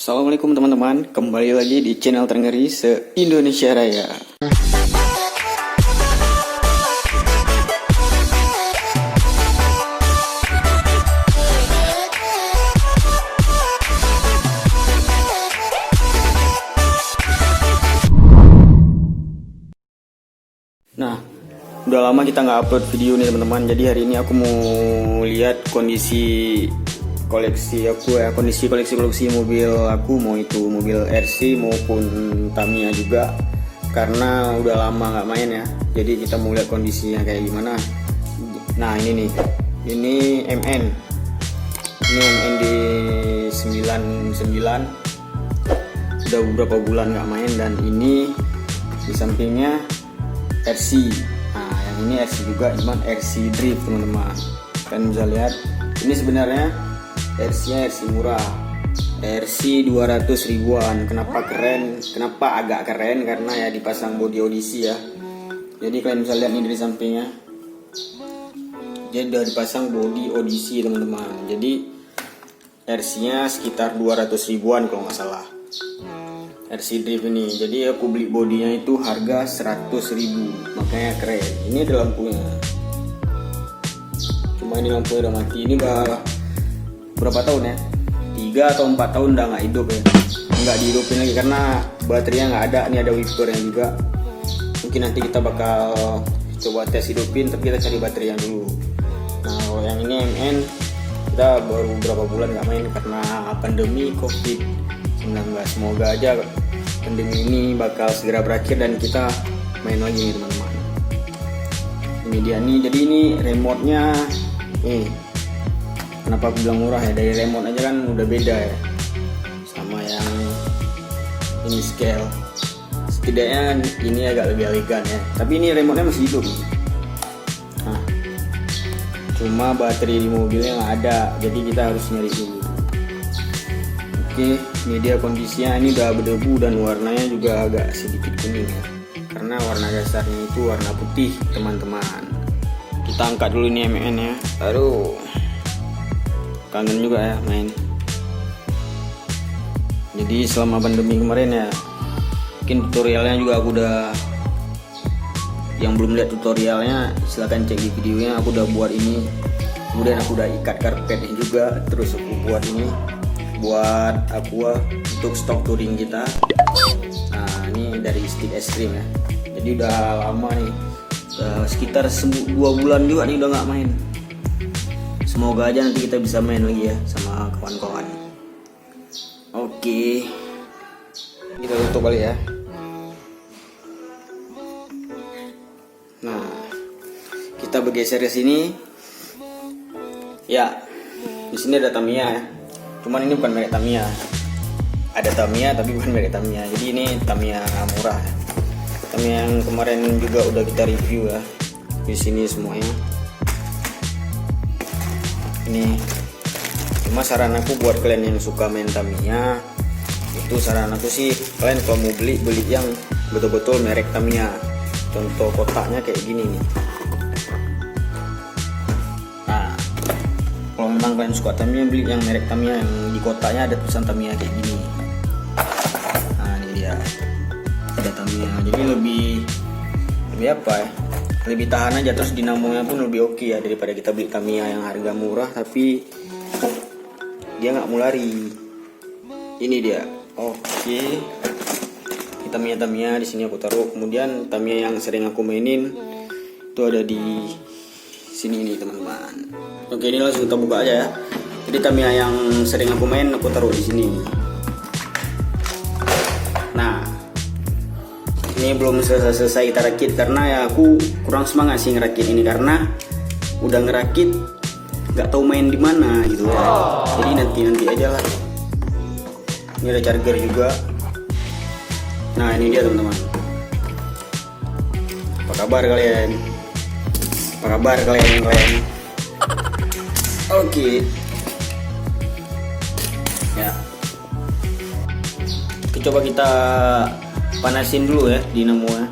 Assalamualaikum teman-teman, kembali lagi di channel terngeri se-Indonesia Raya. Nah, udah lama kita nggak upload video nih teman-teman. Jadi hari ini aku mau lihat kondisi koleksi koleksi mobil aku, mau itu mobil RC maupun Tamiya juga, karena udah lama nggak main ya. Jadi kita mau lihat kondisinya kayak gimana. Nah ini nih, ini MN di 99, udah beberapa bulan nggak main. Dan ini di sampingnya RC. Nah yang ini RC juga, cuman RC Drift teman-teman. Kalian bisa lihat ini sebenarnya RC-nya RC murah, RC 200 ribuan. Kenapa keren? Kenapa agak keren? Karena ya dipasang bodi Odyssey ya. Jadi kalian bisa lihat nih dari sampingnya, jadi udah dipasang bodi Odyssey teman-teman. Jadi RC-nya sekitar 200 ribuan kalau nggak salah, RC Drift ini. Jadi aku beli bodinya itu harga 100 ribu, makanya keren. Ini ada lampunya, cuma ini lampunya udah mati. Ini udah berapa tahun ya, 3 atau 4 tahun udah nggak hidup ya, nggak dihidupin lagi karena baterainya nggak ada. Ini ada wipernya juga, mungkin nanti kita bakal coba tes hidupin, tapi kita cari baterai yang dulu. Nah kalau yang ini MN, kita baru beberapa bulan nggak main karena pandemi COVID-19. Semoga aja pandemi ini bakal segera berakhir dan kita main lagi nih teman-teman. Ini dia nih, jadi ini remote-nya kenapa aku bilang murah ya, dari remote aja kan udah beda ya sama yang ini scale. Setidaknya ini agak lebih elegan ya, tapi ini remote-nya masih hidup. Nah, cuma baterai di mobilnya nggak ada, jadi kita harus nyari dulu. Oke, ini dia kondisinya. Ini udah berdebu dan warnanya juga agak sedikit kuning ya, karena warna dasarnya itu warna putih teman-teman. Kita angkat dulu ini MN ya. Aduh, kangen juga ya main. Jadi selama pandemi kemarin ya, mungkin tutorialnya juga aku udah, yang belum lihat tutorialnya silahkan cek di videonya. Aku udah buat ini, kemudian aku udah ikat karpetnya juga, terus aku buat ini buat aqua untuk stok touring kita. Nah ini dari stick es krim ya, jadi udah lama nih, sekitar 2 bulan juga nih udah nggak main. Semoga aja nanti kita bisa main lagi ya sama kawan-kawan. Oke, kita tutup kali ya. Nah, kita bergeser ke sini. Ya, di sini ada Tamiya ya. Cuman ini bukan merek Tamiya. Ada Tamiya tapi bukan merek Tamiya. Jadi ini Tamiya murah. Tamiya yang kemarin juga udah kita review ya. Di sini semuanya. Ini cuma saran aku buat kalian yang suka main Tamiya, itu saran aku sih kalian kalau mau beli yang betul-betul merek Tamiya. Contoh kotaknya kayak gini nih. Nah kalau memang kalian suka Tamiya, beli yang merek Tamiya yang di kotaknya ada tulisan Tamiya kayak gini. Nah ini dia, ada Tamiya, jadi lebih apa ya, lebih tahan aja, terus dinamonya pun lebih oke ya daripada kita beli Tamiya yang harga murah tapi dia nggak mau lari. Ini dia. Oke, Tamiya di sini aku taruh. Kemudian Tamiya yang sering aku mainin itu ada di sini nih teman-teman. Oke, ini langsung kita buka aja ya. Jadi Tamiya yang sering aku main aku taruh di sini. Nah ini belum selesai kita rakit karena ya aku kurang semangat sih ngerakit ini, karena udah ngerakit nggak tahu main di mana gitu ya. Jadi nanti aja lah. Ini ada charger juga. Nah ini dia teman-teman. Apa kabar kalian? Oke. Ya. Coba kita panasin dulu ya dinamonya,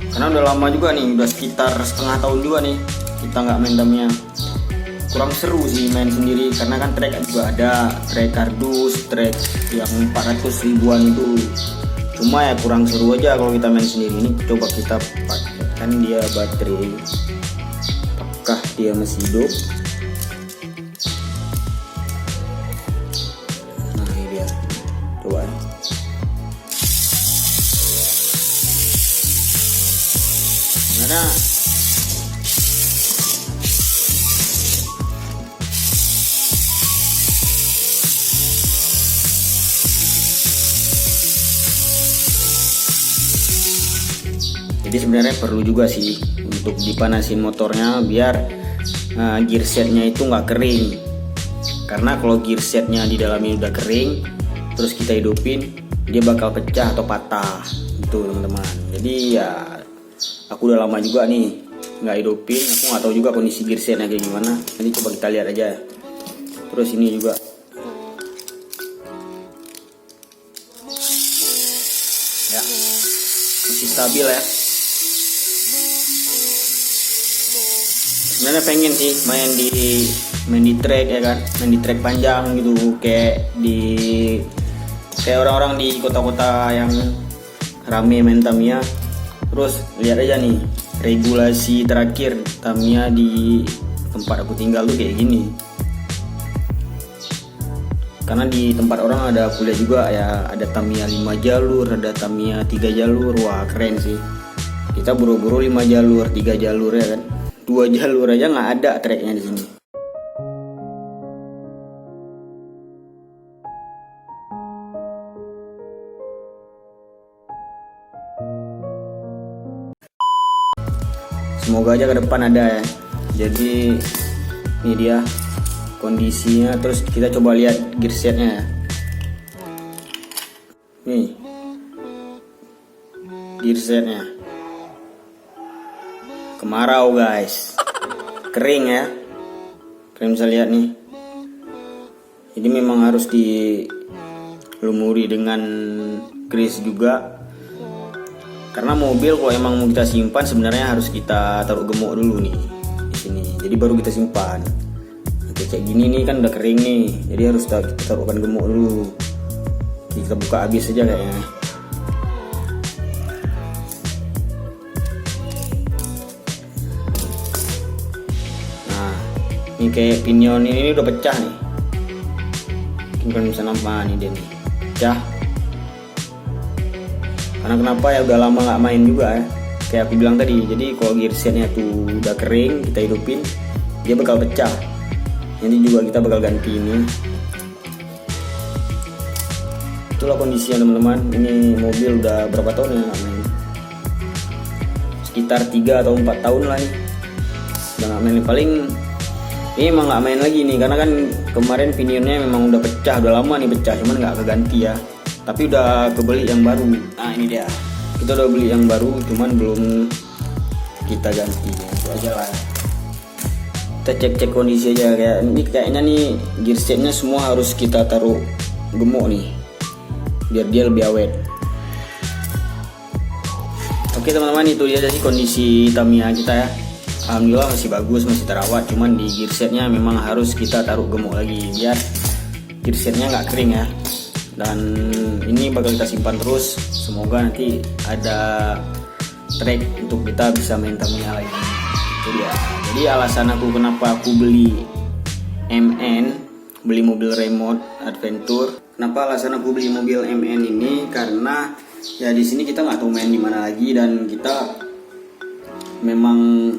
karena udah lama juga nih, udah sekitar setengah tahun juga nih kita nggak main Tamiya. kurang seru sih main sendiri, karena kan track juga ada track kardus, track yang 400 ribuan itu. Cuma ya kurang seru aja kalau kita main sendiri. Ini coba kita pakai, kan dia baterai, apakah dia masih hidup? Nah ini dia, coba karena jadi sebenarnya perlu juga sih untuk dipanasin motornya biar gear setnya itu nggak kering. Karena kalau gear setnya di dalamnya udah kering terus kita hidupin, dia bakal pecah atau patah gitu teman-teman. Jadi ya aku udah lama juga nih nggak hidupin, aku nggak tahu juga kondisi gear setnya kayak gimana. Nanti coba kita lihat aja. Terus ini juga ya masih stabil ya. Sebenarnya pengen sih main di track ya kan, main di track panjang gitu, kayak orang-orang di kota-kota yang rame main Tamiya. Terus lihat aja nih regulasi terakhir Tamiya di tempat aku tinggal tuh kayak gini. Karena di tempat orang ada kuliah juga ya, ada Tamiya 5 jalur, ada Tamiya 3 jalur. Wah keren sih. Kita buru-buru 5 jalur, 3 jalur ya kan. 2 jalur aja nggak ada treknya di sini. Semoga aja ke depan ada ya. Jadi ini dia kondisinya. Terus kita coba lihat gear setnya ya. Nih gear setnya kemarau guys, kering ya. Kalian bisa lihat nih. Jadi memang harus dilumuri dengan grease juga. Karena mobil kalau emang mau kita simpan sebenarnya harus kita taruh gemuk dulu nih di sini. Jadi baru kita simpan. Oke, kayak gini nih kan udah kering nih. Jadi harus kita taruhkan gemuk dulu. Kita buka habis aja kayaknya. Ini kayak pinion ini udah pecah nih. Mungkin kalian bisa nampak nih dia nih pecah. Karena kenapa ya, udah lama nggak main juga ya. Kayak aku bilang tadi. Jadi kalau gear setnya tuh udah kering, kita hidupin, dia bakal pecah. Nanti juga kita bakal ganti ini. Itulah kondisinya teman-teman. Ini mobil udah berapa tahun ya nggak main? Sekitar 3 atau 4 tahun lah nih. Udah nggak main. Paling ini emang nggak main lagi nih, karena kan kemarin pinionnya memang udah pecah, udah lama nih pecah, cuman nggak keganti ya. Tapi udah kebeli yang baru. Nah ini dia, kita udah beli yang baru, cuman belum kita ganti. Itu aja lah. Kita cek kondisi aja. Kayak ini kayaknya nih gear setnya semua harus kita taruh gemuk nih, biar dia lebih awet. Oke teman-teman, itu dia tadi kondisi Tamiya kita ya. Alhamdulillah masih bagus, masih terawat. Cuman di gear setnya memang harus kita taruh gemuk lagi biar gear setnya nggak kering ya. Dan ini bakal kita simpan terus. Semoga nanti ada track untuk kita bisa main Tamiya lagi. Itu dia. Jadi alasan aku kenapa aku beli MN, beli mobil remote adventure. Kenapa alasan aku beli mobil MN ini? Karena ya di sini kita nggak tahu main di mana lagi, dan kita memang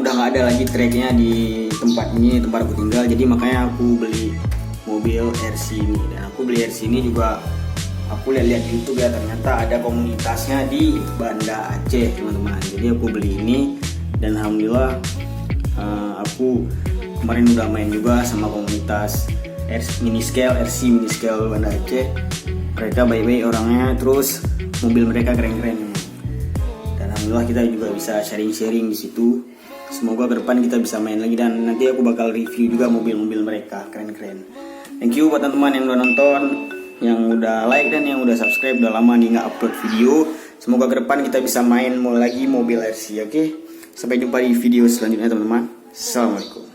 udah nggak ada lagi tracknya di tempat ini, tempat aku tinggal. Jadi makanya aku beli mobil RC ini. Dan aku beli RC ini juga aku lihat-lihat YouTube ya, ternyata ada komunitasnya di Banda Aceh teman-teman. Jadi aku beli ini dan alhamdulillah aku kemarin udah main juga sama komunitas RC mini scale Banda Aceh. Mereka baik-baik orangnya, terus mobil mereka keren-keren. Dan alhamdulillah kita juga bisa sharing-sharing di situ. Semoga ke depan kita bisa main lagi, dan nanti aku bakal review juga mobil-mobil mereka keren-keren. Thank you buat teman-teman yang udah nonton, yang udah like dan yang udah subscribe. Udah lama nih nggak upload video. Semoga ke depan kita bisa main lagi mobil RC. Oke, sampai jumpa di video selanjutnya teman-teman. Assalamualaikum.